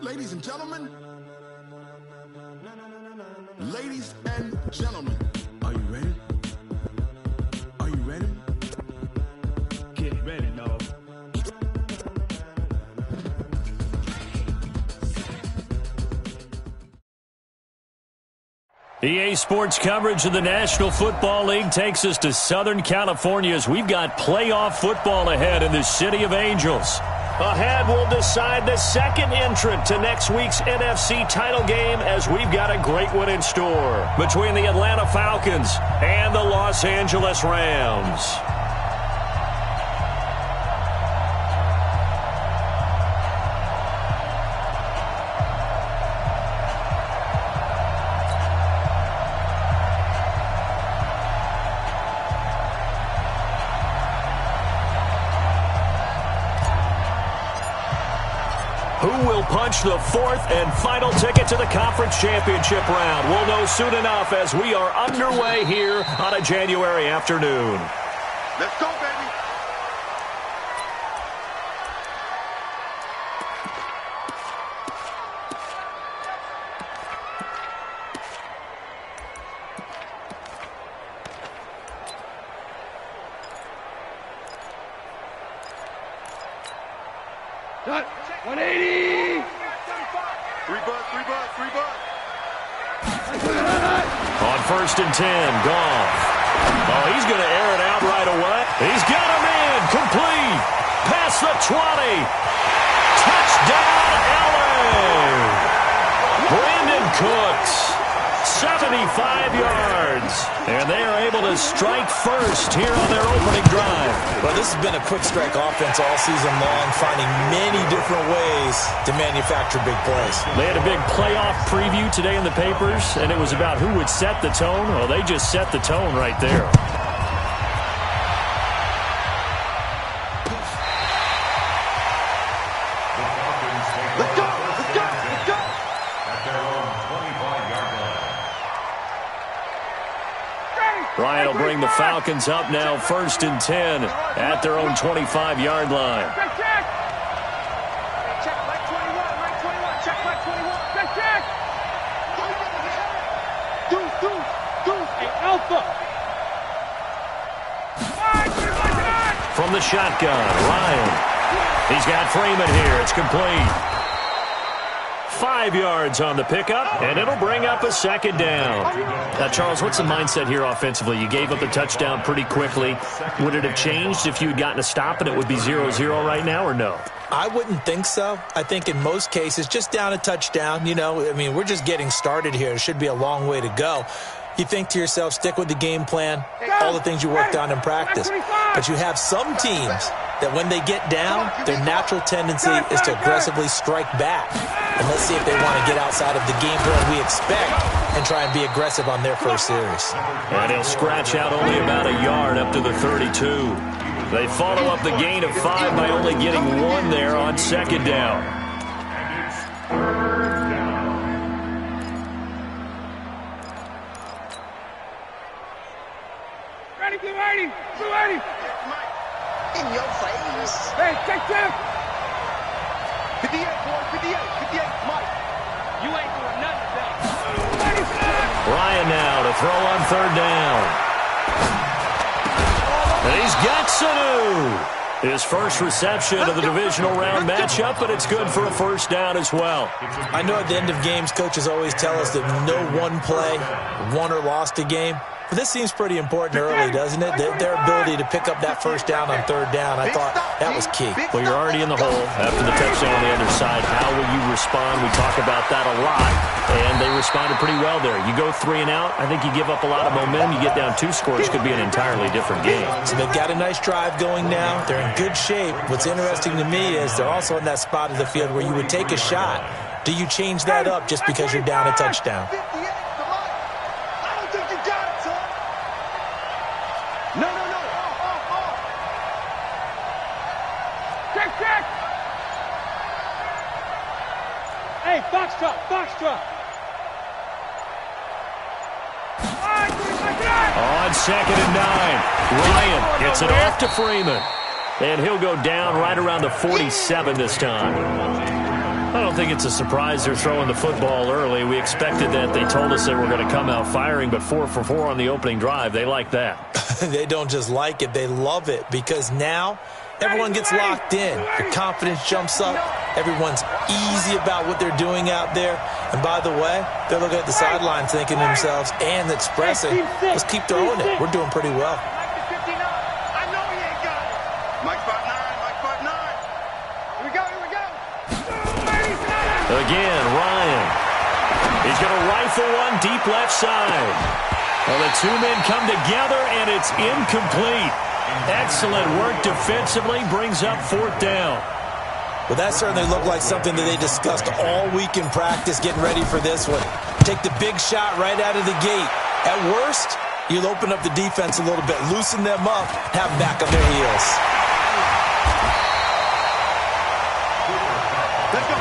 Ladies and gentlemen. Ladies and gentlemen. Are you ready? Are you ready? Get ready, dog. EA Sports coverage of the National Football League takes us to Southern California as we've got playoff football ahead in the City of Angels. Ahead, we'll decide the second entrant to next week's NFC title game as we've got a great one in store between the Atlanta Falcons and the Los Angeles Rams. Who will punch the fourth and final ticket to the conference championship round? We'll know soon enough as we are underway here on a January afternoon. Let's go, baby. Cut. 180. Three bucks. On 1st and 10, Goff. Oh, he's going to air it out right away. He's got him in. Complete. Past the 20. Touchdown, LA. Brandon Cooks. 75 yards. And they are able to strike first here on their opening drive. Well, this has been a quick strike offense all season long, finding many different ways to manufacture big plays. They had a big playoff preview today in the papers, and it was about who would set the tone. Well, they just set the tone right there. Ryan will bring the Falcons up now 1st and 10 at their own 25-yard line. Check, right 21, right 21, check, right 21. Check. Do. Hey, Alpha. From the shotgun, Ryan. He's got Freeman here. It's complete. 5 yards on the pickup, and it'll bring up a second down. Now, Charles, what's the mindset here offensively? You gave up a touchdown pretty quickly. Would it have changed if you had gotten a stop and it would be 0-0 right now, or no? I wouldn't think so. I think in most cases, just down a touchdown, we're just getting started here. It should be a long way to go. You think to yourself, stick with the game plan, all the things you worked on in practice. But you have some teams that when they get down, their natural tendency is to aggressively strike back. And let's see if they want to get outside of the game plan we expect and try and be aggressive on their first series. And he'll scratch out only about a yard up to the 32. They follow up the gain of 5 by only getting 1 there on second down. Ready, get ready. Get ready. In your face. Hey, check. 58, boy. 58, Mike. You ain't doing nothing today. Ready, set. Ryan now to throw on 3rd down. And he's got Sanu. His first reception of the divisional round matchup, but it's good for a first down as well. I know at the end of games, coaches always tell us that no one play won or lost a game. But this seems pretty important early, doesn't it? Their ability to pick up that first down on 3rd down, I thought that was key. Well, you're already in the hole after the touchdown on the other side. How will you respond? We talk about that a lot, and they responded pretty well there. You go 3 and out, I think you give up a lot of momentum. You get down 2 scores, could be an entirely different game. So they've got a nice drive going now. They're in good shape. What's interesting to me is they're also in that spot of the field where you would take a shot. Do you change that up just because you're down a touchdown? No. Check. Hey, Foxtrot. On 2nd and 9, Ryan gets it off to Freeman. And he'll go down right around the 47 this time. I don't think it's a surprise they're throwing the football early. We expected that. They told us they were going to come out firing, but 4 for 4 on the opening drive. They like that. They don't just like it. They love it because now everyone gets locked in. Their confidence jumps up. Everyone's easy about what they're doing out there. And by the way, they're looking at the sideline thinking to themselves and expressing, let's keep throwing it. We're doing pretty well. Again, Ryan. He's going to rifle one deep left side. Well, the two men come together, and it's incomplete. Excellent work defensively, brings up 4th down. Well, that certainly looked like something that they discussed all week in practice, getting ready for this one. Take the big shot right out of the gate. At worst, you'll open up the defense a little bit, loosen them up, have them back on their heels. Let's go,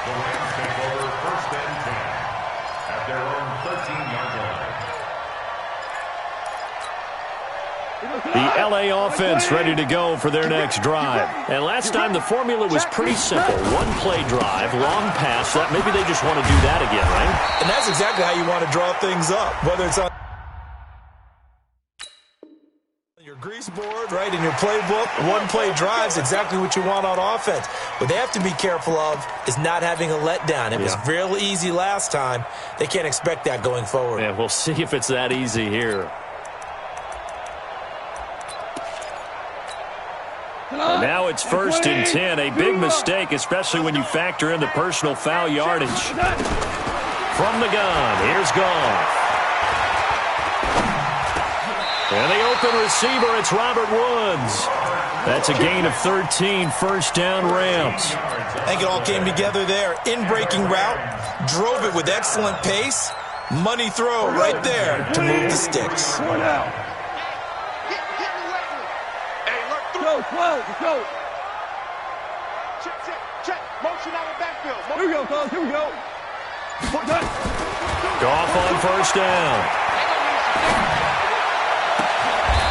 the Rams take over 1st and 10 at their own 13-yard line. The L.A. offense ready to go for their next drive. And last time the formula was pretty simple. One-play drive, long pass. That maybe they just want to do that again, right? And that's exactly how you want to draw things up, whether it's on your grease board, right, in your playbook. One-play drives exactly what you want on offense. What they have to be careful of is not having a letdown. It was real easy last time. They can't expect that going forward. Yeah, we'll see if it's that easy here. And now it's 1st and 10. A big mistake, especially when you factor in the personal foul yardage. From the gun, here's Goff. And the open receiver, it's Robert Woods. That's a gain of 13, 1st down Rams. I think it all came together there. In-breaking route, drove it with excellent pace. Money throw right there to move the sticks. Go. Check. Motion out of backfield. Here we go. Goff on 1st down.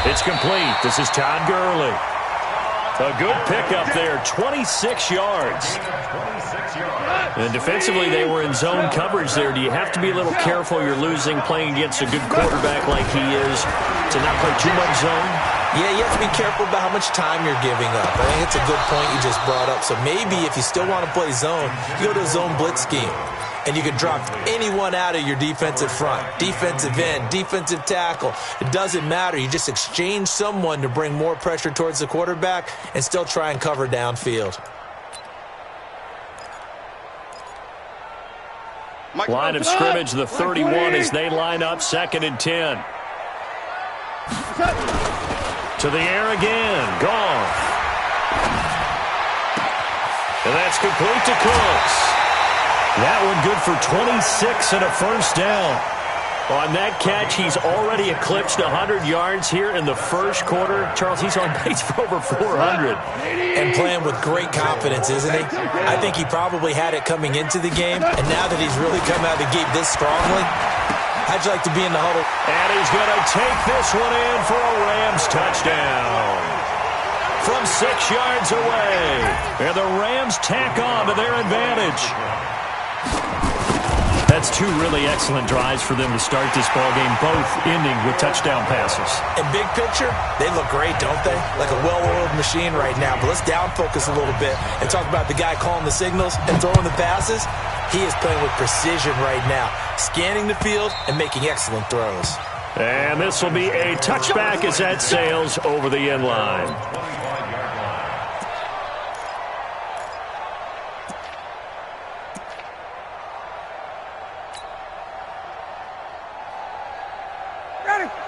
It's complete. This is Todd Gurley. A good pickup there, 26 yards. And defensively, they were in zone coverage there. Do you have to be a little careful? You're losing, playing against a good quarterback like he is, to not play too much zone? Yeah, you have to be careful about how much time you're giving up. I think it's a good point you just brought up. So maybe if you still want to play zone, you go to a zone blitz scheme. And you can drop anyone out of your defensive front. Defensive end, defensive tackle. It doesn't matter. You just exchange someone to bring more pressure towards the quarterback and still try and cover downfield. Line of scrimmage, the 31 as they line up 2nd and 10. To the air again. Goff. And that's complete to Cooks. That one good for 26 and a 1st down. On that catch, he's already eclipsed 100 yards here in the 1st quarter. Charles, he's on pace for over 400. And playing with great confidence, isn't he? I think he probably had it coming into the game, and now that he's really come out of the gate this strongly, how'd you like to be in the huddle? And he's going to take this one in for a Rams touchdown. From 6 yards away. And the Rams tack on to their advantage. That's two really excellent drives for them to start this ballgame, both ending with touchdown passes. In big picture, they look great, don't they? Like a well-oiled machine right now. But let's down focus a little bit and talk about the guy calling the signals and throwing the passes. He is playing with precision right now, scanning the field and making excellent throws. And this will be a touchback as that sails over the end line.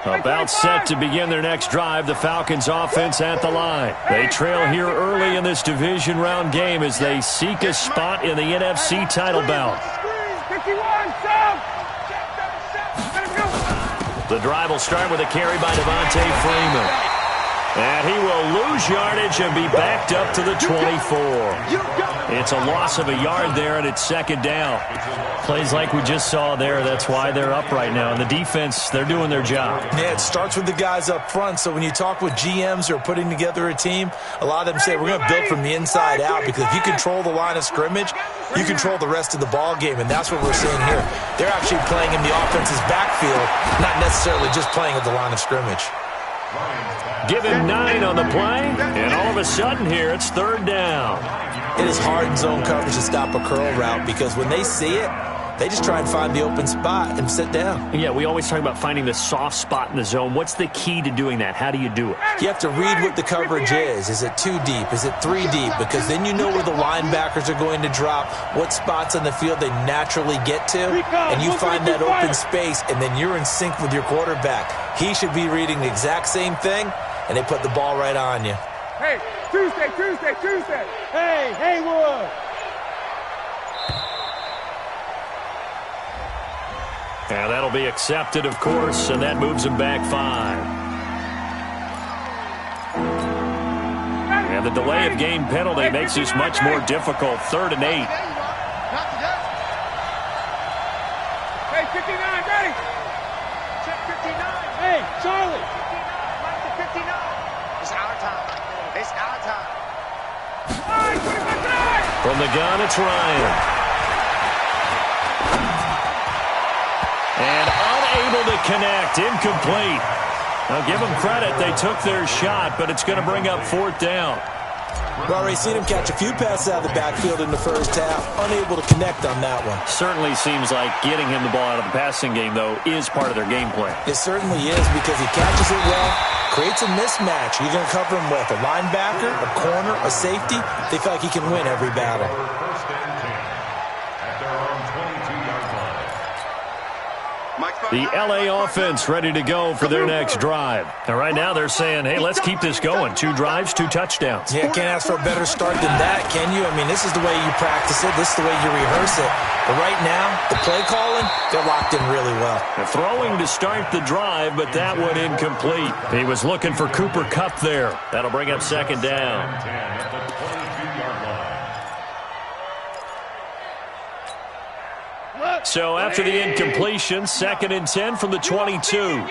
About set to begin their next drive, the Falcons offense at the line. They trail here early in this division round game as they seek a spot in the NFC title bout. The drive will start with a carry by Devontae Freeman. And he will lose yardage and be backed up to the 24. It's a loss of a yard there, and it's second down. Plays like we just saw there. That's why they're up right now. And the defense, they're doing their job. Yeah, it starts with the guys up front. So when you talk with GMs who are putting together a team, a lot of them say we're going to build from the inside out, because if you control the line of scrimmage, you control the rest of the ball game, and that's what we're seeing here. They're actually playing in the offense's backfield, not necessarily just playing at the line of scrimmage. Give him 9 on the play, and all of a sudden here, it's third down. It is hard in zone coverage to stop a curl route, because when they see it, they just try and find the open spot and sit down. Yeah, we always talk about finding the soft spot in the zone. What's the key to doing that? How do you do it? You have to read what the coverage is. Is it 2 deep? Is it 3 deep? Because then you know where the linebackers are going to drop, what spots on the field they naturally get to, and you find that open space, and then you're in sync with your quarterback. He should be reading the exact same thing, and they put the ball right on you. Hey, Tuesday. Hey, Haywood. And that'll be accepted, of course, and that moves him back 5. And the delay of game penalty makes this much more difficult. 3rd and 8. Hey, 59, ready. Check 59. Hey, Charlie. 59. It's our time. It's our time. All right, 25. From the gun, it's Ryan. And unable to connect, incomplete. Now give them credit, they took their shot, but it's going to bring up 4th down. We've already seen him catch a few passes out of the backfield in the first half, unable to connect on that one. Certainly seems like getting him the ball out of the passing game, though, is part of their game plan. It certainly is, because he catches it well, creates a mismatch. You're going to cover him with a linebacker, a corner, a safety. They feel like he can win every battle. The L.A. offense ready to go for their next drive. And right now they're saying, hey, let's keep this going. 2 drives, 2 touchdowns. Yeah, can't ask for a better start than that, can you? I mean, this is the way you practice it. This is the way you rehearse it. But right now, the play calling, they're locked in really well. They're throwing to start the drive, but that one incomplete. He was looking for Cooper Kupp there. That'll bring up second down. So after the incompletion, 2nd and 10 from the 22. Gone.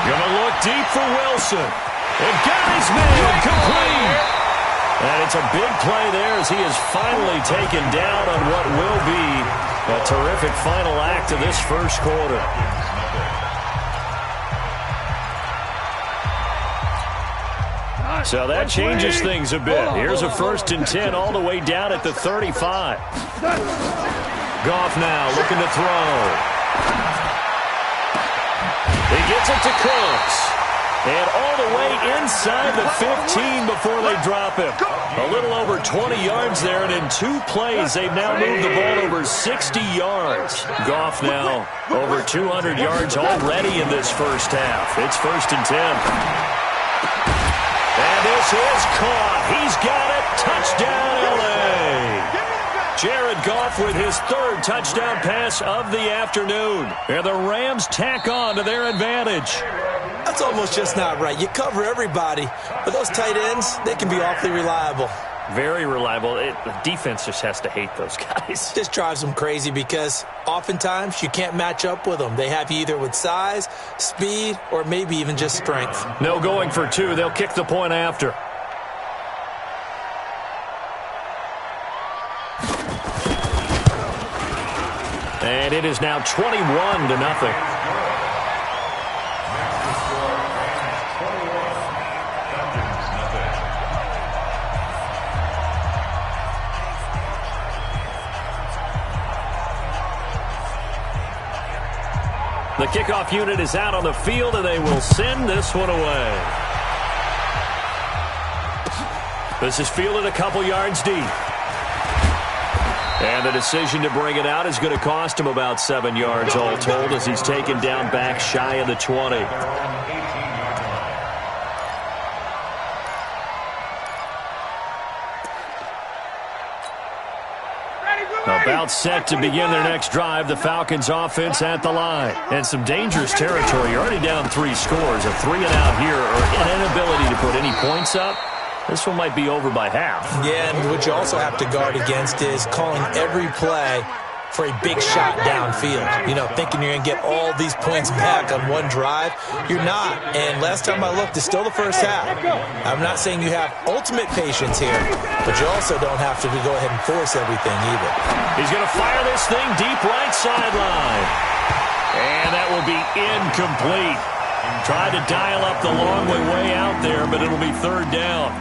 Gonna look deep for Wilson. And got his man complete. And it's a big play there as he is finally taken down on what will be a terrific final act of this first quarter. So that changes things a bit. Here's a 1st and 10 all the way down at the 35. Goff now looking to throw. He gets it to Cooks. And all the way inside the 15 before they drop him. A little over 20 yards there, and in 2 plays, they've now moved the ball over 60 yards. Goff now over 200 yards already in this first half. It's 1st and 10. And this is caught. He's got it. Touchdown, L.A. Jared Goff with his 3rd touchdown pass of the afternoon. And the Rams tack on to their advantage. That's almost just not right. You cover everybody, but those tight ends, they can be awfully reliable. Very reliable. The defense just has to hate those guys. This drives them crazy because oftentimes you can't match up with them. They have you either with size, speed, or maybe even just strength. No going for 2. They'll kick the point after. And it is now 21-0. The kickoff unit is out on the field, and they will send this one away. This is fielded a couple yards deep. And the decision to bring it out is going to cost him about 7 yards all told as he's taken down back shy of the 20. A About set to begin their next drive, the Falcons offense at the line. And some dangerous territory. You're already down 3 scores. A 3-and-out here or an inability to put any points up. This one might be over by half. Yeah, and what you also have to guard against is calling every play for a big shot downfield. You know, thinking you're going to get all these points back on one drive. You're not. And last time I looked, it's still the first half. I'm not saying you have ultimate patience here, but you also don't have to go ahead and force everything either. He's going to fire this thing deep right sideline. And that will be incomplete. Tried to dial up the long way out there, but it'll be 3rd down.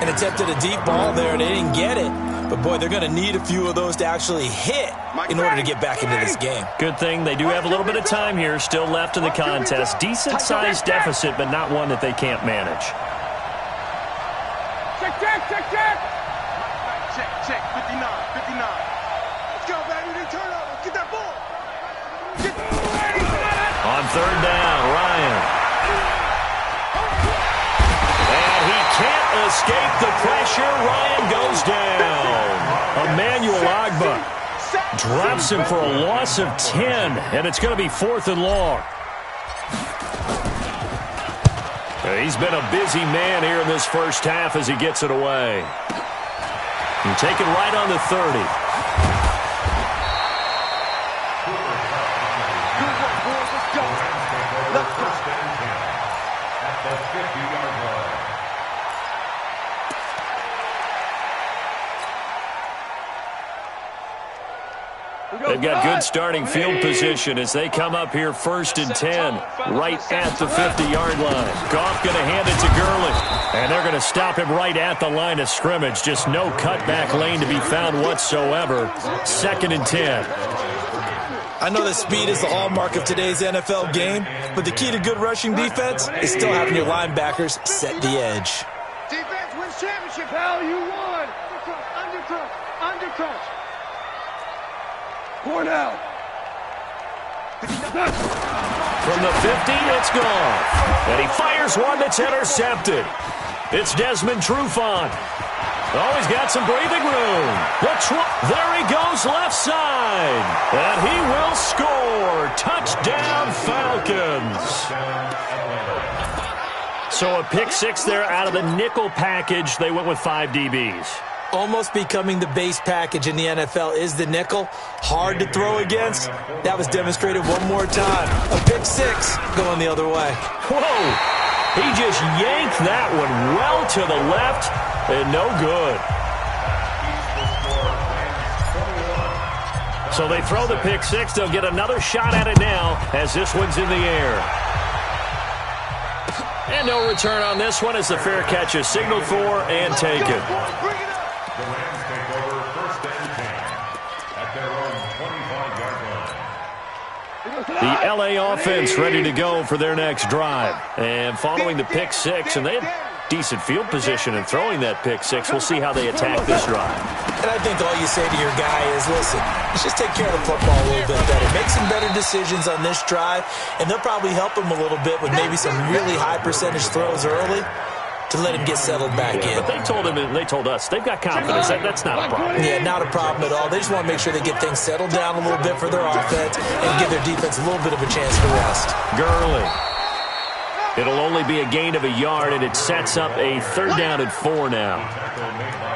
And attempted a deep ball there, and they didn't get it. But, boy, they're going to need a few of those to actually hit in order to get back into this game. Good thing they do have a little bit of time here still left in the contest. Decent-sized deficit, but not one that they can't manage. Check, check, check, check. Check, 59, 59. Let's go, baby. They turn over. Get that ball. On 3rd down, Ryan. And he can't escape the pressure. Ryan goes down. Emmanuel Agba drops him for a loss of 10, and it's going to be 4th and long. He's been a busy man here in this first half as he gets it away. And taken right on the 30. They've got good starting field position as they come up here 1st and 10, right at the 50-yard line. Goff going to hand it to Gurley, and they're going to stop him right at the line of scrimmage. Just no cutback lane to be found whatsoever. 2nd and 10. I know that speed is the hallmark of today's NFL game, but the key to good rushing defense is still having your linebackers set the edge. Defense wins championship. Hell, you won. Undercrush, undercrush. Point out. From the 50, it's gone. And he fires one that's intercepted. It's Desmond Trufant. Oh, he's got some breathing room. There he goes left side. And he will score. Touchdown, Falcons. So a pick 6 there out of the nickel package. They went with 5 DBs. Almost becoming the base package in the NFL is the nickel. Hard to throw against. That was demonstrated one more time. A pick 6 going the other way. Whoa! He just yanked that one well to the left and no good. So they throw the pick 6. They'll get another shot at it now as this one's in the air. And no return on this one as the fair catch is signaled for and taken. The Rams take over 1st and 10 at their own 25-yard line. The L.A. offense ready to go for their next drive. And following the pick 6, and they had decent field position in throwing that pick 6. We'll see how they attack this drive. And I think all you say to your guy is, listen, let's just take care of the football a little bit better. Make some better decisions on this drive, and they'll probably help him a little bit with maybe some really high percentage throws early to let him get settled back in. But they told him, and they told us, they've got confidence. That's not a problem. Yeah, not a problem at all. They just want to make sure they get things settled down a little bit for their offense and give their defense a little bit of a chance to rest. Gurley. It'll only be a gain of a yard, and it sets up a 3rd down and 4 now.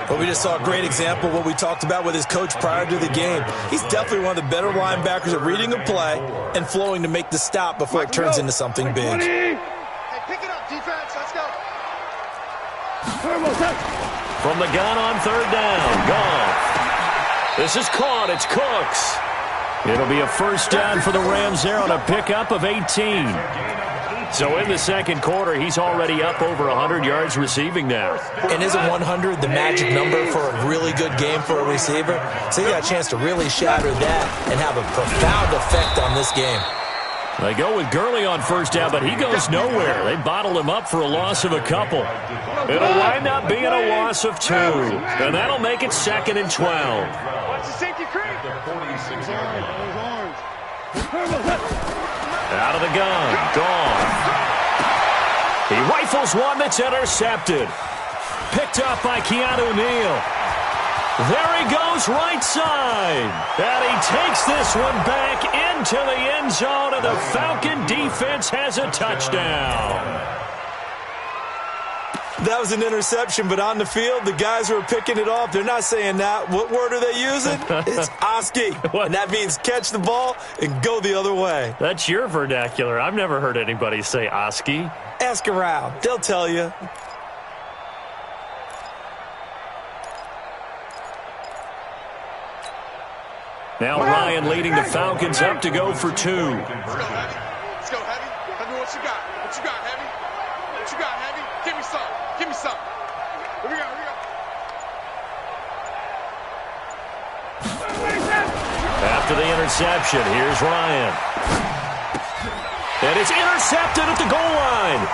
Well, we just saw a great example of what we talked about with his coach prior to the game. He's definitely one of the better linebackers at reading a play and flowing to make the stop before it turns into something big. Hey, pick it up, defense. Let's go. From the gun on 3rd down. Goff. This is caught. It's Cooks. It'll be a 1st down for the Rams there on a pickup of 18. So in the 2nd quarter, he's already up over 100 yards receiving now. And isn't 100 the magic number for a really good game for a receiver? So he got a chance to really shatter that and have a profound effect on this game. They go with Gurley on 1st down, but he goes nowhere. They bottle him up for a loss of a couple. It'll wind up being a loss of 2. And that'll make it 2nd and 12. Watch the safety creep. Out of the gun. Gone. He rifles one that's intercepted. Picked up by Keanu Neal. There he goes right side. And he takes this one back into the end zone, and the Falcon defense has a touchdown. That was an interception, but on the field, the guys who are picking it off, they're not saying that. What word are they using? It's Oski. And that means catch the ball and go the other way. That's your vernacular. I've never heard anybody say Oski. Ask around. They'll tell you. Now Ryan leading the Falcons up to go for 2. Let's go, Heavy. Let's go, Heavy. Heavy, what you got? What you got, Heavy? What you got, Heavy? Give me some. Give me some. Here we go, here we go. After the interception, here's Ryan. And it's intercepted at the goal line.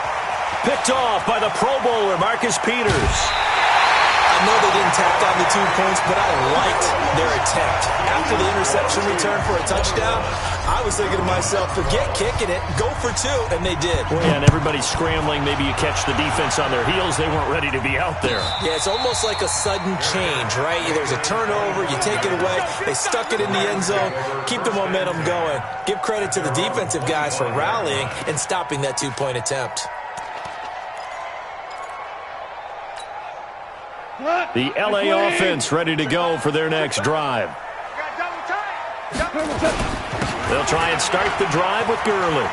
Picked off by the Pro Bowler, Marcus Peters. I know they didn't tack on the 2 points, but I liked their attempt. After the interception return for a touchdown, I was thinking to myself, forget kicking it, go for 2, and they did. Well, yeah, and everybody's scrambling. Maybe you catch the defense on their heels. They weren't ready to be out there. Yeah, it's almost like a sudden change, right? There's a turnover, you take it away, they stuck it in the end zone, keep the momentum going. Give credit to the defensive guys for rallying and stopping that 2-point attempt. The L.A. offense ready to go for their next drive. They'll try and start the drive with Gurley.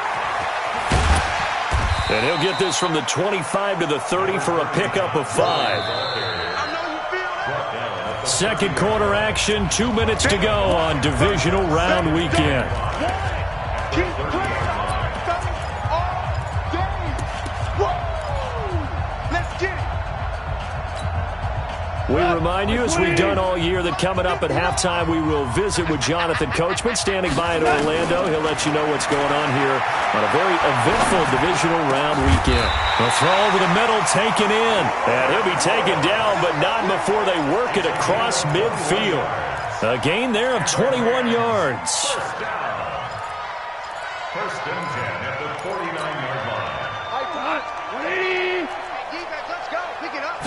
And he'll get this from the 25 to the 30 for a pickup of 5. Second quarter action, 2 minutes to go on divisional round weekend. We remind you, as we've done all year, that coming up at halftime, we will visit with Jonathan Coachman, standing by in Orlando. He'll let you know what's going on here on a very eventful divisional round weekend. The throw over the middle, taken in. And he'll be taken down, but not before they work it across midfield. A gain there of 21 yards. First and 10 at the 49-yard line. Defense, let's go. Pick it up.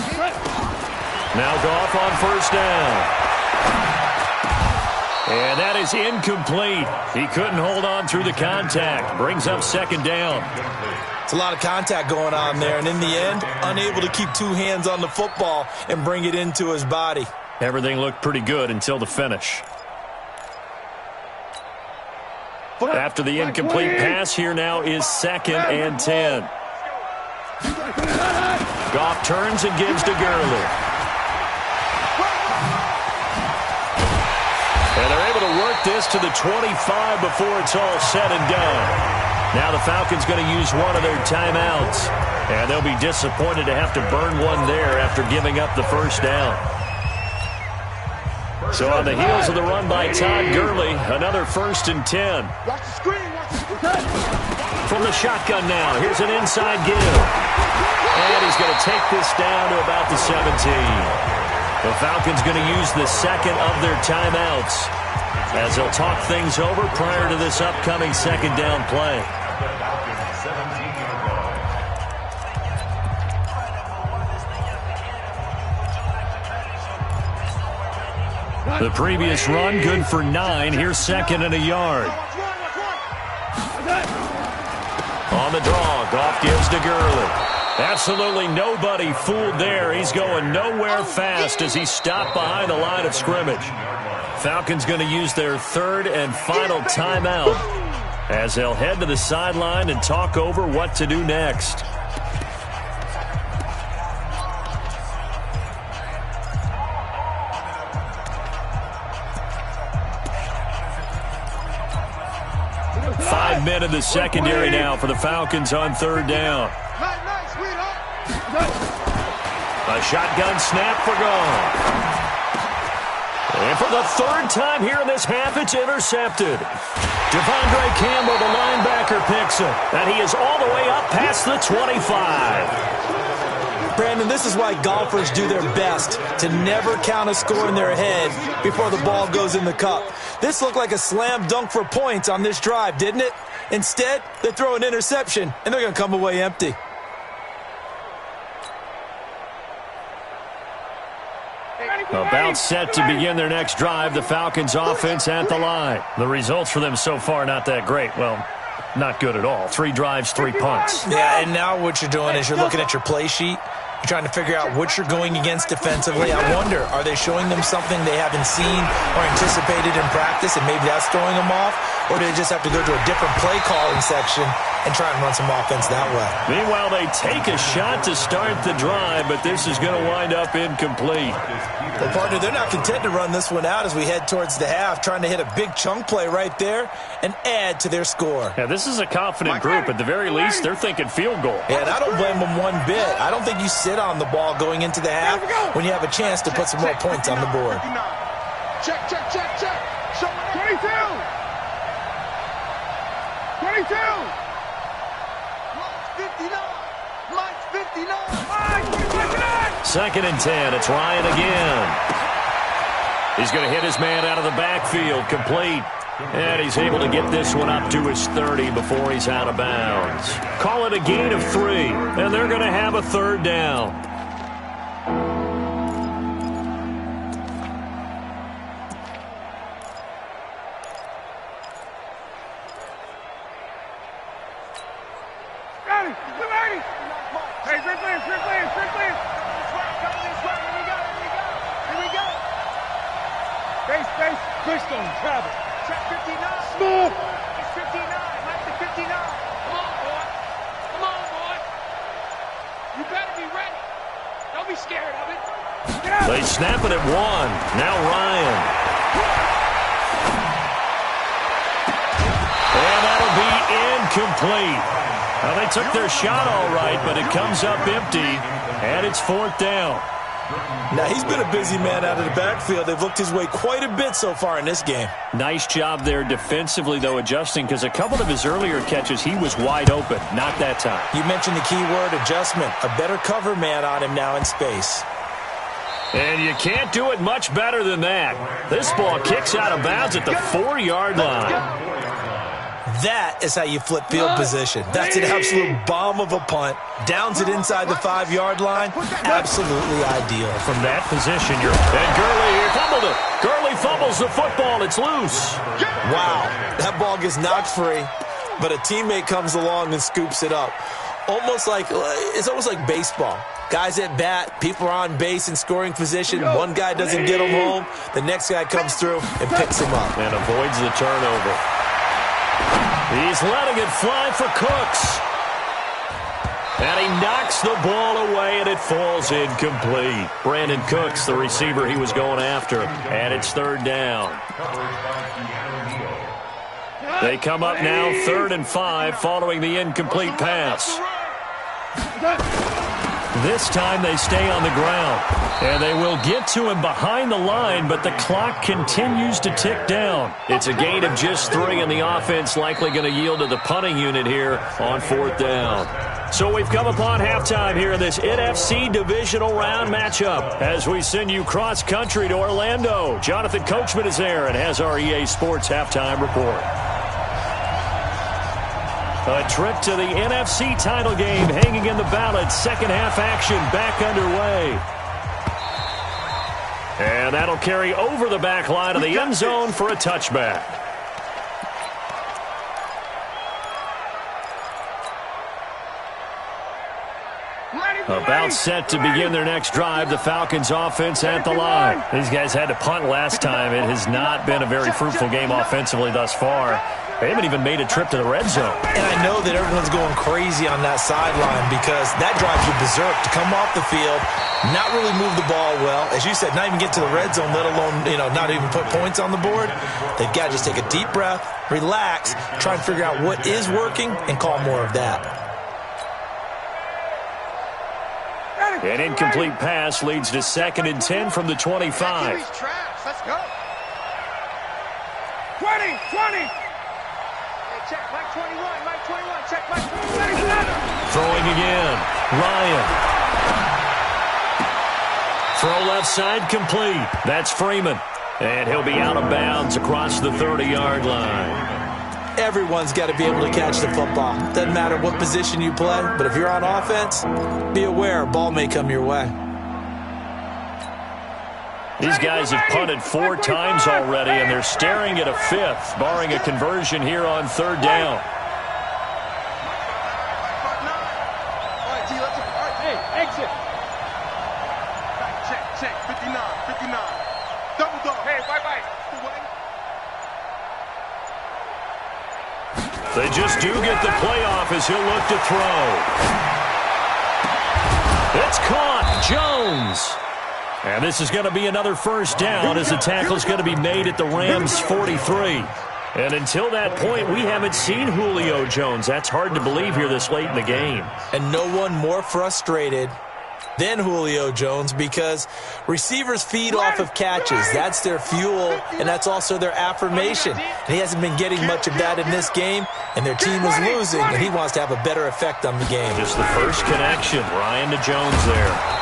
Now Goff on first down. And that is incomplete. He couldn't hold on through the contact. Brings up second down. It's a lot of contact going on there, and in the end, unable to keep 2 hands on the football and bring it into his body. Everything looked pretty good until the finish. After the incomplete pass, here now is second and 10. Goff turns and gives to Gurley. And they're able to work this to the 25 before it's all said and done. Now the Falcons going to use one of their timeouts. And they'll be disappointed to have to burn one there after giving up the first down. So on the heels of the run by Todd Gurley, another first and 10. Watch the screen. From the shotgun now, here's an inside give. And he's going to take this down to about the 17. The Falcons going to use the second of their timeouts as they'll talk things over prior to this upcoming second down play. The previous run, good for 9. Here's second and a yard. On the draw, Goff gives to Gurley. Absolutely nobody fooled there. He's going nowhere fast as he stopped behind the line of scrimmage. Falcons going to use their third and final timeout as they'll head to the sideline and talk over what to do next. Five men in the secondary now for the Falcons on third down. A shotgun snap for Goff. And for the third time here in this half, it's intercepted. Devondre Campbell, the linebacker, picks it. And he is all the way up past the 25. Brandon, this is why golfers do their best to never count a score in their head before the ball goes in the cup. This looked like a slam dunk for points on this drive, didn't it? Instead, they throw an interception, and they're going to come away empty. About set to begin their next drive, the Falcons offense at the line. The results for them so far not that great. Well, not good at all. 3 drives, 3 punts. Yeah, and now what you're doing is you're looking at your play sheet. You're trying to figure out what you're going against defensively. I wonder, are they showing them something they haven't seen or anticipated in practice, and maybe that's throwing them off? Or do they just have to go to a different play calling section and try and run some offense that way? Meanwhile, they take a shot to start the drive, but this is going to wind up incomplete. Well, partner, they're not content to run this one out as we head towards the half, trying to hit a big chunk play right there and add to their score. Yeah, this is a confident group. At the very least, they're thinking field goal. Yeah, and I don't blame them one bit. I don't think you sit on the ball going into the half when you have a chance to put some more points on the board. Check, check, check, check. Show me 22. 22. Mine's 59. Second and 10. It's Ryan again. He's going to hit his man out of the backfield. Complete. And he's able to get this one up to his 30 before he's out of bounds. Call it a gain of 3. And they're going to have a third down. They snap it at 1. Now Ryan. And that'll be incomplete. Now they took their shot all right, but it comes up empty, and it's 4th down. Now he's been a busy man out of the backfield. They've looked his way quite a bit so far in this game. Nice job there defensively, though, adjusting, because a couple of his earlier catches, he was wide open. Not that time. You mentioned the key word, adjustment. A better cover man on him now in space. And you can't do it much better than that. This ball kicks out of bounds at the 4-yard line. That is how you flip field position. That's an absolute bomb of a punt. Downs it inside the 5-yard line. Absolutely ideal. From that position, and Gurley here fumbled it. Gurley fumbles the football. It's loose. Wow. That ball gets knocked free, but a teammate comes along and scoops it up. It's almost like baseball. Guys at bat, people are on base in scoring position. One guy doesn't get him home. The next guy comes through and picks him up. And avoids the turnover. He's letting it fly for Cooks. And he knocks the ball away, and it falls incomplete. Brandon Cooks, the receiver he was going after. And it's 3rd down. They come up now 3rd and 5 following the incomplete pass. This time they stay on the ground. And they will get to him behind the line, but the clock continues to tick down. It's a gain of just 3, and the offense likely going to yield to the punting unit here on 4th down. So we've come upon halftime here in this NFC divisional round matchup as we send you cross-country to Orlando. Jonathan Coachman is there and has our EA Sports halftime report. A trip to the NFC title game hanging in the balance. Second half action back underway. And that'll carry over the back line of the end zone for a touchback. About set to begin their next drive, the Falcons offense at the line. These guys had to punt last time. It has not been a very fruitful game offensively thus far. They haven't even made a trip to the red zone. And I know that everyone's going crazy on that sideline because that drives you berserk to come off the field, not really move the ball well. As you said, not even get to the red zone, let alone, not even put points on the board. They've got to just take a deep breath, relax, try and figure out what is working, and call more of that. An incomplete pass leads to 2nd and 10 from the 25. Let's go. 20. Check Mike 21, Mike 21, check Mike 21. Throwing again, Ryan. Throw left side complete. That's Freeman. And he'll be out of bounds across the 30-yard line. Everyone's got to be able to catch the football. Doesn't matter what position you play, but if you're on offense, be aware a ball may come your way. These guys have punted 4 times already, and they're staring at a 5th, barring a conversion here on 3rd down. Hey, exit. Check. 59. Double dog. Hey, bye-bye. They just do get the playoff as he'll look to throw. It's caught. Jones. And this is going to be another 1st down as the tackle's going to be made at the Rams' 43. And until that point, we haven't seen Julio Jones. That's hard to believe here this late in the game. And no one more frustrated than Julio Jones because receivers feed off of catches. That's their fuel, and that's also their affirmation. And he hasn't been getting much of that in this game, and their team is losing, and he wants to have a better effect on the game. Just the first connection. Ryan to Jones there.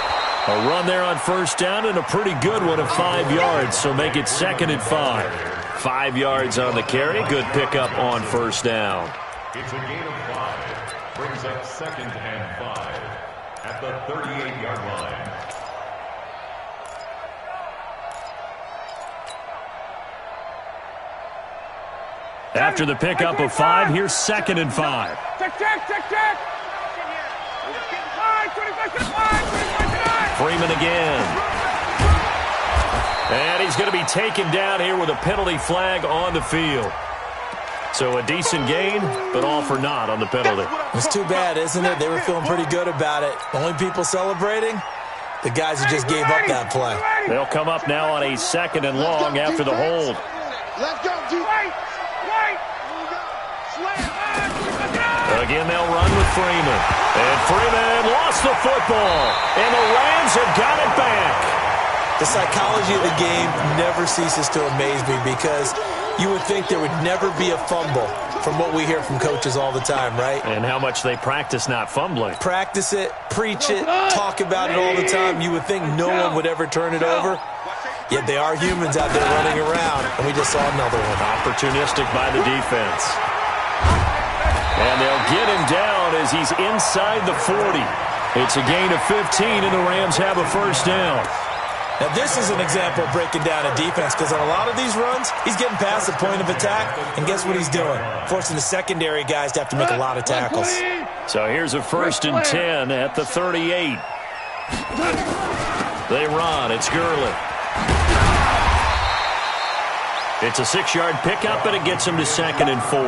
A run there on 1st down and a pretty good one of 5 yards, so make it 2nd and 5. 5 yards on the carry. Good pickup on 1st down. It's a gain of 5. Brings up 2nd and 5 at the 38-yard line. After the pickup of 5, here's 2nd and 5. Check. Freeman again. And he's going to be taken down here with a penalty flag on the field. So a decent gain, but all for naught on the penalty. It's too bad, isn't it? They were feeling pretty good about it. Only people celebrating? The guys who just gave up that play. They'll come up now on a 2nd and long after the hold. Let's go, G. Again, they'll run with Freeman. And Freeman lost the football. And the Rams have got it back. The psychology of the game never ceases to amaze me because you would think there would never be a fumble from what we hear from coaches all the time, right? And how much they practice not fumbling. Practice it, preach it, talk about it all the time. You would think no one would ever turn it over. Yet they are humans out there running around, and we just saw another one. Opportunistic by the defense. And they'll get him down as he's inside the 40. It's a gain of 15, and the Rams have a 1st down. Now, this is an example of breaking down a defense because on a lot of these runs, he's getting past the point of attack, and guess what he's doing? Forcing the secondary guys to have to make a lot of tackles. So here's a 1st and 10 at the 38. They run. It's Gurley. It's a 6-yard pickup, and it gets him to 2nd and 4.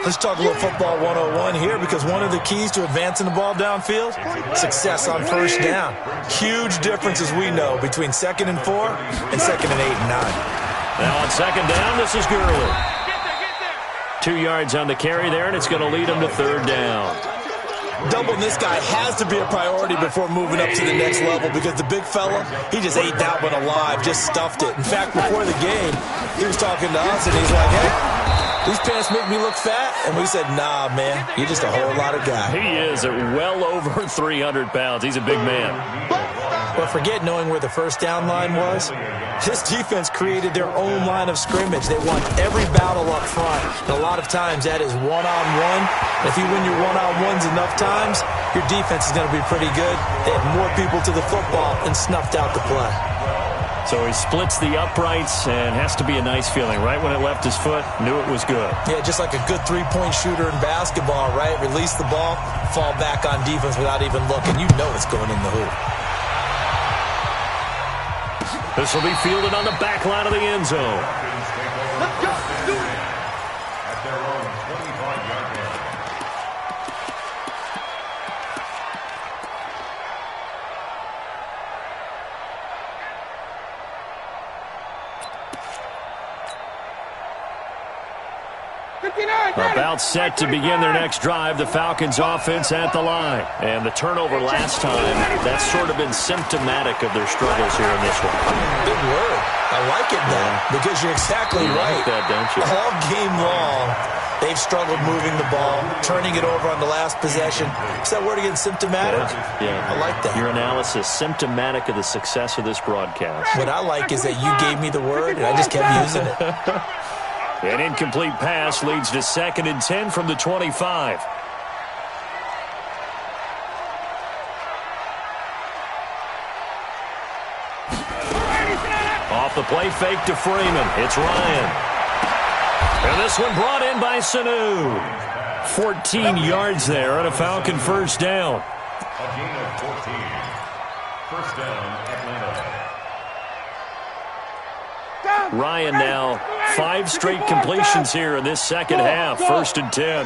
Let's talk a little football 101 here because one of the keys to advancing the ball downfield, success on 1st down. Huge difference, as we know, between 2nd and 4 and 2nd and 8 and 9. Now on 2nd down, this is Gurley. 2 yards on the carry there, and it's going to lead him to 3rd down. Doubling this guy has to be a priority before moving up to the next level because the big fella, he just ate that one alive, just stuffed it. In fact, before the game, he was talking to us, and he's like, hey, these pants make me look fat? And we said, nah, man, you're just a whole lot of guy. He is at well over 300 pounds. He's a big man. But forget knowing where the 1st down line was. This defense created their own line of scrimmage. They won every battle up front. And a lot of times that is one-on-one. If you win your one-on-ones enough times, your defense is going to be pretty good. They had more people to the football and snuffed out the play. So he splits the uprights and has to be a nice feeling. Right when it left his foot, knew it was good. Yeah, just like a good three-point shooter in basketball, right? Release the ball, fall back on defense without even looking. You know it's going in the hoop. This will be fielded on the back line of the end zone. Let's go. Do it. At their own 25-yard line. About set to begin their next drive, the Falcons offense at the line. And the turnover last time, that's sort of been symptomatic of their struggles here in this one. Big word. I like it now because you're exactly right. Like that, don't you? All game long, they've struggled moving the ball, turning it over on the last possession. Is that word again, symptomatic? Yeah. I like that. Your analysis, symptomatic of the success of this broadcast. What I like is that you gave me the word, and I just kept using it. An incomplete pass leads to 2nd and 10 from the 25. Off the play fake to Freeman. It's Ryan. And this one brought in by Sanu. 14 yards there on a Falcon first down. A gain of 14. First down, Atlanta. Ryan now 5 straight completions here in this second half. First and 10.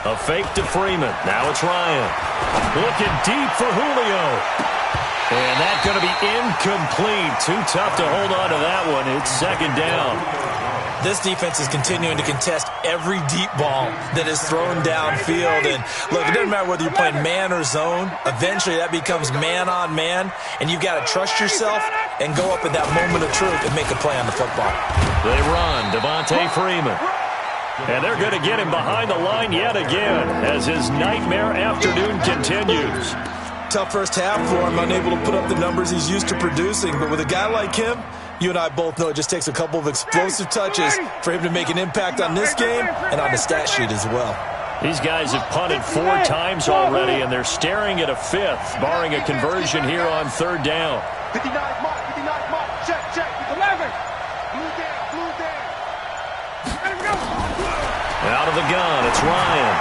A fake to Freeman. Now it's Ryan. Looking deep for Julio. And that's going to be incomplete. Too tough to hold on to that one. It's second down. This defense is continuing to contest every deep ball that is thrown downfield. And look, it doesn't matter whether you're playing man or zone. Eventually that becomes man on man. And you've got to trust yourself and go up at that moment of truth and make a play on the football. They run. Devontae Freeman. And they're going to get him behind the line yet again as his nightmare afternoon continues. Tough first half for him, unable to put up the numbers he's used to producing. But with a guy like him, you and I both know it just takes a couple of explosive touches for him to make an impact on this game and on the stat sheet as well. These guys have punted 4 times already, and they're staring at a 5th, barring a conversion here on third down. 59 mark, check, 11. Blue down. Let him go. Out of the gun, it's Ryan.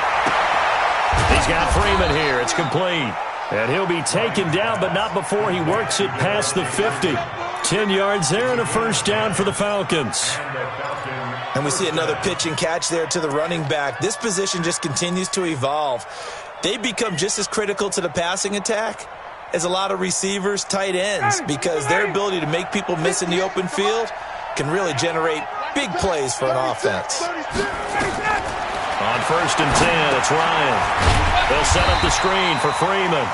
He's got Freeman here. It's complete. And he'll be taken down, but not before he works it past the 50. 10 yards there and a first down for the Falcons. And we see another pitch and catch there to the running back. This position just continues to evolve. They become just as critical to the passing attack as a lot of receivers, tight ends, because their ability to make people miss in the open field can really generate big plays for an offense. On first and 10, it's Ryan. They'll set up the screen for Freeman.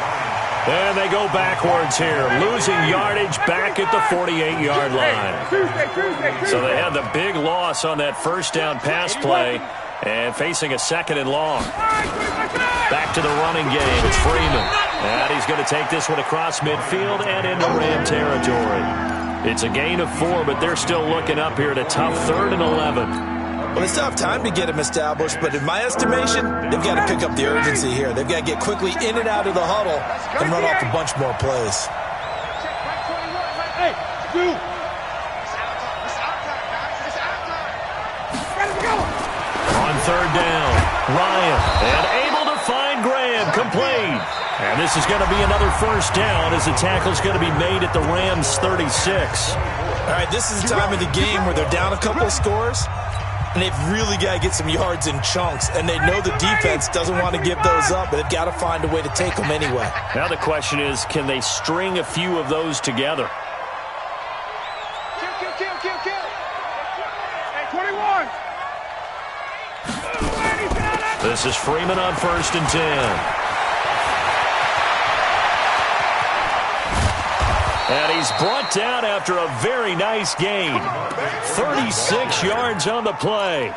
And they go backwards here, losing yardage back at the 48-yard line. So they had the big loss on that first down pass play and facing a second and long. Back to the running game. It's Freeman. And he's going to take this one across midfield and into Ram territory. It's a gain of 4, but they're still looking up here at a tough 3rd and 11. Well, it's tough time to get him established, but in my estimation, they've got to pick up the urgency here. They've got to get quickly in and out of the huddle and run off a bunch more plays. Hey, dude. On third down, Ryan, and able to find Graham, complete. And this is going to be another first down as the tackle's going to be made at the Rams' 36. All right, this is the time of the game where they're down a couple of scores, and they've really got to get some yards in chunks, and they know the defense doesn't want to give those up, but they've got to find a way to take them anyway. Now the question is, can they string a few of those together? Kill. Hey, 21. This is Freeman on first and 10. And he's brought down after a very nice gain. 36 yards on the play.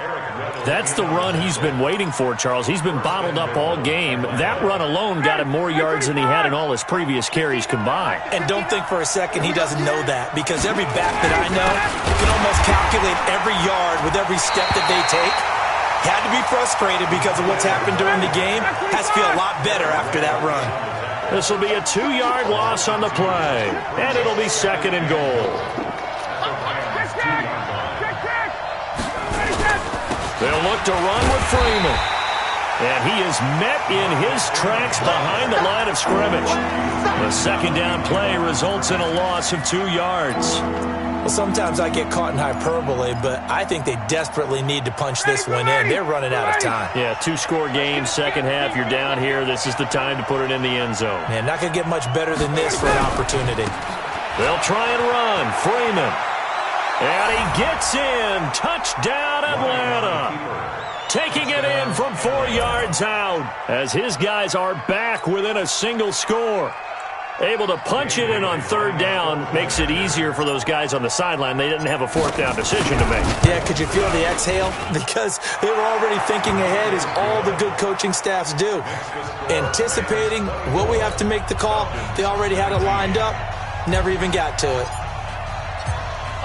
That's the run he's been waiting for, Charles. He's been bottled up all game. That run alone got him more yards than he had in all his previous carries combined. And don't think for a second he doesn't know that, because every back that I know can almost calculate every yard with every step that they take. Had to be frustrated because of what's happened during the game. Has to feel a lot better after that run. This will be a 2-yard loss on the play, and it'll be second and goal. They'll look to run with Freeman, and he is met in his tracks behind the line of scrimmage. The second down play results in a loss of 2 yards. Well, sometimes I get caught in hyperbole, but I think they desperately need to punch this one in. They're running out of time. Yeah, 2-score game, second half, you're down here. This is the time to put it in the end zone. Man, not going to get much better than this for an opportunity. They'll try and run. Freeman. And he gets in. Touchdown, Atlanta. Taking it in from 4 yards out as his guys are back within a single score. Able to punch it in on third down makes it easier for those guys on the sideline. They didn't have a fourth down decision to make. Yeah, could you feel the exhale? Because they were already thinking ahead, as all the good coaching staffs do. Anticipating, will we have to make the call? They already had it lined up. Never even got to it.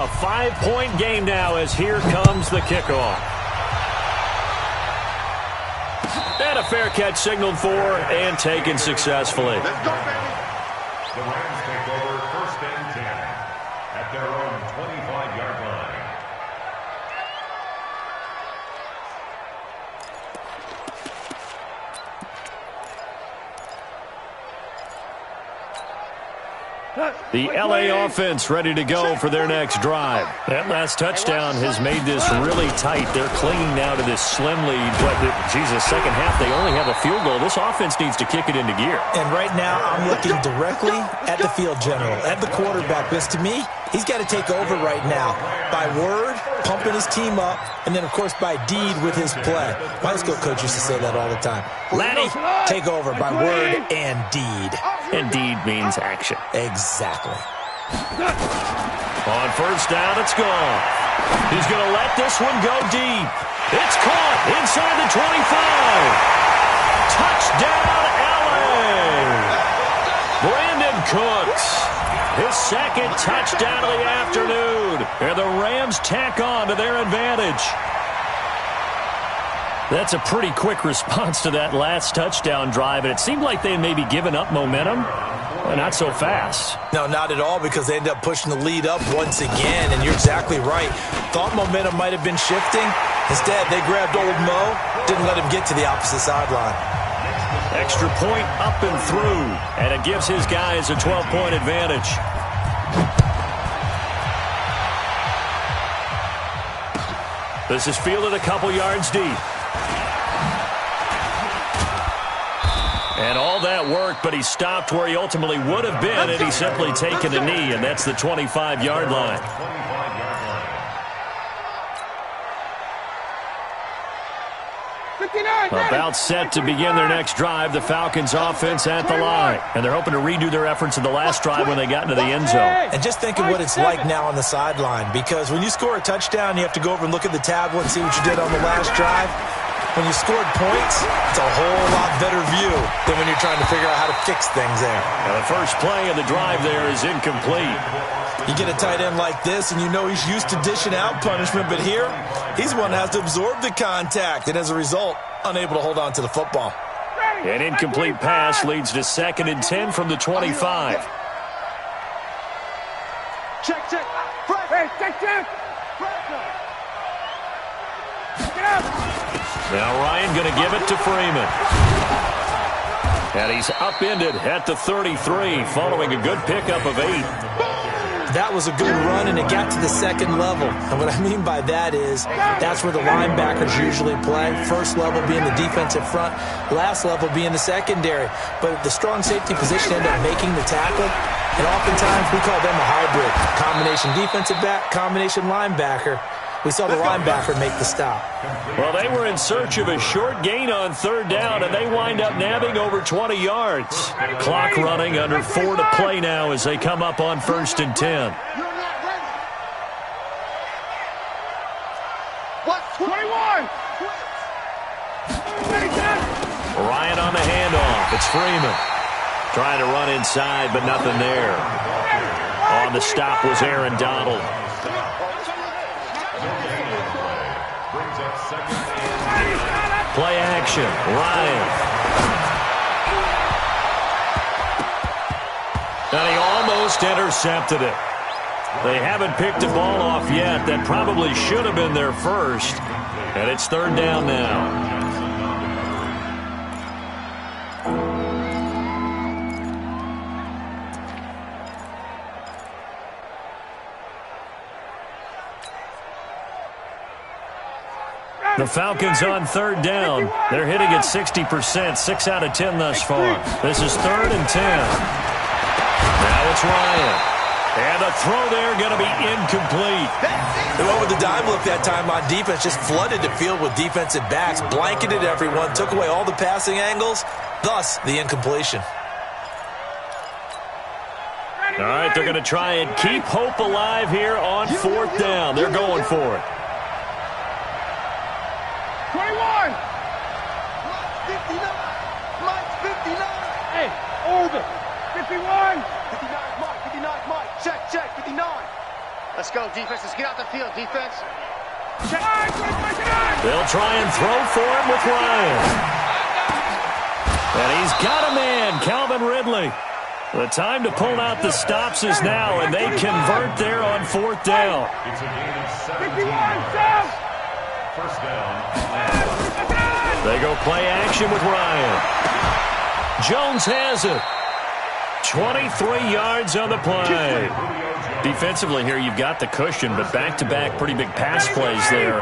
A 5-point game now as here comes the kickoff. And a fair catch signaled for and taken successfully. Let's go, baby. The Rams take over 1st and 10 at their own 25-yard line. The L.A. offense ready to go for their next drive. That last touchdown has made this really tight. They're clinging now to this slim lead. But, Jesus, second half, they only have a field goal. This offense needs to kick it into gear. And right now, I'm looking directly at the field general, at the quarterback. Because to me, he's got to take over right now. By word, pumping his team up, and then, of course, by deed with his play. My high school coach used to say that all the time. Laddie, take over by word and deed. And deed means action. Exactly. On first down, it's gone. He's going to let this one go deep. It's caught inside the 25. Touchdown, L.A. Brandon Cooks. His second touchdown of the afternoon. And the Rams tack on to their advantage. That's a pretty quick response to that last touchdown drive, and it seemed like they may be giving up momentum. Well, not so fast. No, not at all, because they ended up pushing the lead up once again, and you're exactly right. Thought momentum might have been shifting. Instead, they grabbed old Mo, didn't let him get to the opposite sideline. Extra point up and through, and it gives his guys a 12-point advantage. This is fielded a couple yards deep. And all that work, but he stopped where he ultimately would have been had he simply taken a knee, and that's the 25-yard line. About set to begin their next drive, the Falcons offense at the line. And they're hoping to redo their efforts in the last drive when they got into the end zone. And just think of what it's like now on the sideline, because when you score a touchdown, you have to go over and look at the tablet and see what you did on the last drive. When you scored points, it's a whole lot better view than when you're trying to figure out how to fix things there. And the first play of the drive there is incomplete. You get a tight end like this, and you know he's used to dishing out punishment, but here, he's the one that has to absorb the contact, and as a result, unable to hold on to the football. An incomplete pass leads to 2nd and 10 from the 25. Check. Hey, check. Now Ryan going to give it to Freeman. And he's upended at the 33 following a good pickup of 8. That was a good run, and it got to the second level. And what I mean by that is that's where the linebackers usually play. First level being the defensive front, last level being the secondary. But the strong safety position ended up making the tackle, and oftentimes we call them a hybrid. Combination defensive back, combination linebacker. We saw the linebacker make the stop. Well, they were in search of a short gain on 3rd down, and they wind up nabbing over 20 yards. Clock running under 4 to play now as they come up on 1st and 10. What? 21! Ryan on the handoff. It's Freeman. Trying to run inside, but nothing there. On the stop was Aaron Donald. Play action. Ryan. And he almost intercepted it. They haven't picked a ball off yet. That probably should have been their first. And it's 3rd down now. The Falcons on 3rd down. They're hitting at 60%, 6 out of 10 thus far. This is 3rd and 10. Now it's Ryan. And the throw there going to be incomplete. They went with the dime look that time on defense, just flooded the field with defensive backs, blanketed everyone, took away all the passing angles, thus the incompletion. All right, they're going to try and keep hope alive here on 4th down. They're going for it. 21! Mike, 59! Hey, over! 51! 59, Mike. Check, 59. Let's go, defense. Let's get out the field, defense. Check! They'll try and throw for it with Ryan. And he's got a man, Calvin Ridley. The time to pull out the stops is now, and they convert there on 4th down. It's a gain of 17 yards. First down. They go play action with Ryan. Jones has it. 23 yards on the play. Defensively here, you've got the cushion, but back-to-back pretty big pass plays there.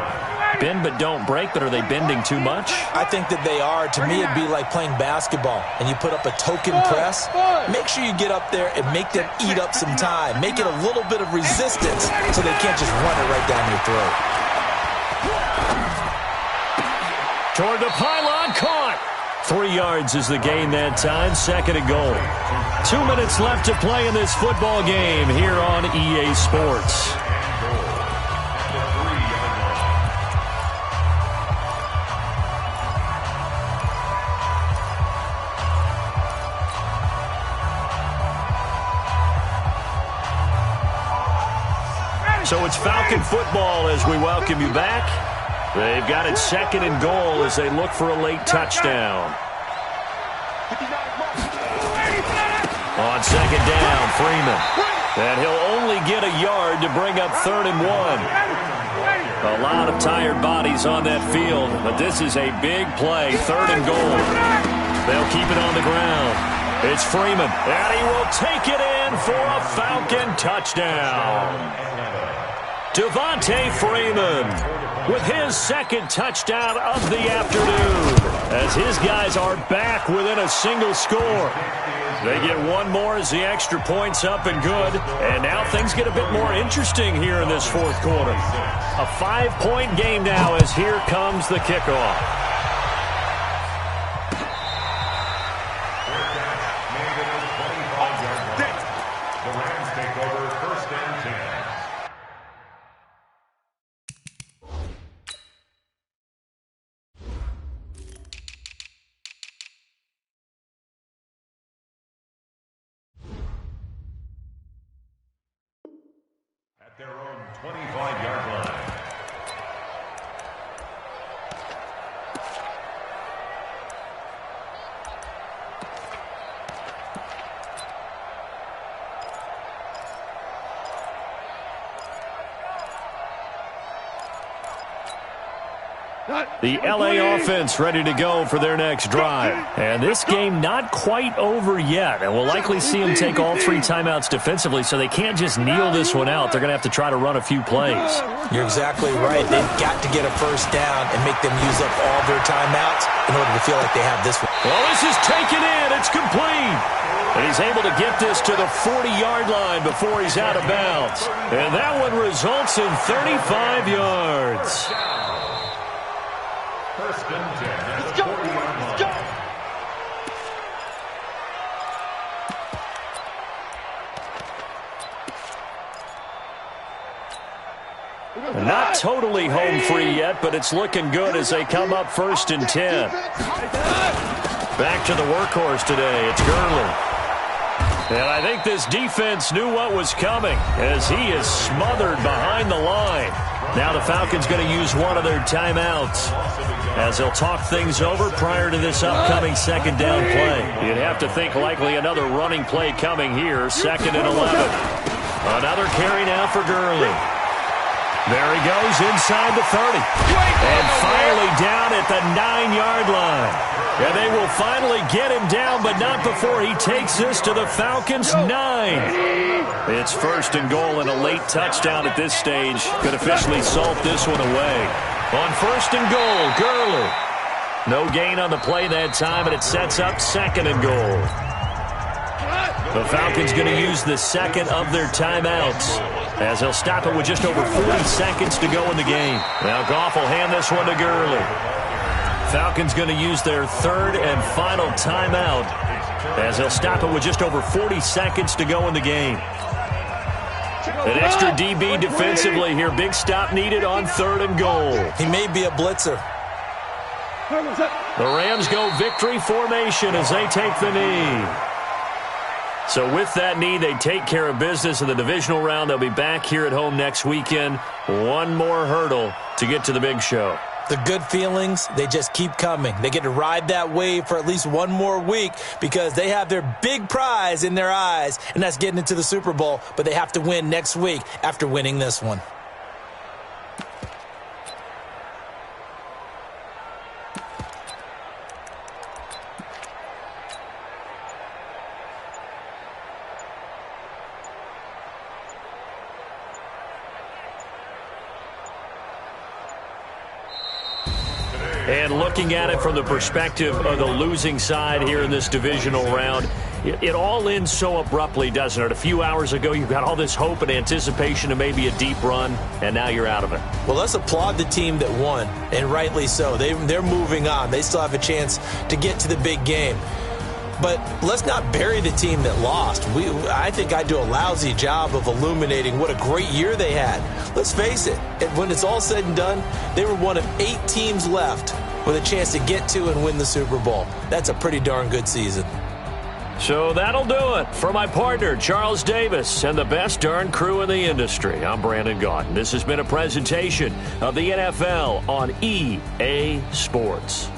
Bend but don't break, but are they bending too much? I think that they are. To me, it'd be like playing basketball, and you put up a token press. Make sure you get up there and make them eat up some time. Make it a little bit of resistance so they can't just run it right down your throat. Toward the pylon, caught. 3 yards is the gain that time, 2nd and goal. 2 minutes left to play in this football game here on EA Sports. So it's Falcon football as we welcome you back. They've got it 2nd and goal as they look for a late touchdown. On 2nd down, Freeman. And he'll only get a yard to bring up 3rd and 1. A lot of tired bodies on that field, but this is a big play, 3rd and goal. They'll keep it on the ground. It's Freeman, and he will take it in for a Falcon touchdown. Devontae Freeman with his 2nd touchdown of the afternoon as his guys are back within a single score. They get one more as the extra point's up and good, and now things get a bit more interesting here in this 4th quarter. A 5-point game now as here comes the kickoff. The Rams take over 1st and 10. At their own 25-yard line. The LA offense ready to go for their next drive. And this game not quite over yet. And we'll likely see them take all 3 timeouts defensively, so they can't just kneel this one out. They're going to have to try to run a few plays. You're exactly right. They've got to get a 1st down and make them use up all their timeouts in order to feel like they have this one. Well, this is taken in. It's complete. And he's able to get this to the 40-yard line before he's out of bounds. And that one results in 35 yards. 1st and 10 at the 40-yard line. Not totally home free yet, but it's looking good as they come up 1st and 10. Back to the workhorse today. It's Gurley. And I think this defense knew what was coming as he is smothered behind the line. Now the Falcons going to use one of their timeouts as they'll talk things over prior to this upcoming 2nd down play. You'd have to think likely another running play coming here, 2nd and 11. Another carry now for Gurley. There he goes inside the 30. And finally down at the 9-yard line. And they will finally get him down, but not before he takes this to the Falcons' 9. It's 1st and goal and a late touchdown at this stage could officially salt this one away. On 1st and goal, Gurley. No gain on the play that time, and it sets up 2nd and goal. The Falcons going to use the 2nd of their timeouts as they'll stop it with just over 40 seconds to go in the game. Now Goff will hand this one to Gurley. Falcons going to use their 3rd and final timeout as they'll stop it with just over 40 seconds to go in the game. An extra DB defensively here. Big stop needed on 3rd and goal. He may be a blitzer. The Rams go victory formation as they take the knee. So with that knee, they take care of business in the divisional round. They'll be back here at home next weekend. One more hurdle to get to the big show. The good feelings, they just keep coming. They get to ride that wave for at least one more week because they have their big prize in their eyes, and that's getting into the Super Bowl, but they have to win next week after winning this one. And looking at it from the perspective of the losing side here in this divisional round, it all ends so abruptly, doesn't it? A few hours ago, you got all this hope and anticipation of maybe a deep run, and now you're out of it. Well, let's applaud the team that won, and rightly so. They're moving on. They still have a chance to get to the big game. But let's not bury the team that lost. I think I do a lousy job of illuminating what a great year they had. Let's face it, when it's all said and done, they were one of 8 teams left with a chance to get to and win the Super Bowl. That's a pretty darn good season. So that'll do it. For my partner, Charles Davis, and the best darn crew in the industry, I'm Brandon Gaudin. This has been a presentation of the NFL on EA Sports.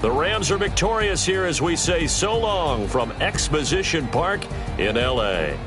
The Rams are victorious here as we say so long from Exposition Park in L.A.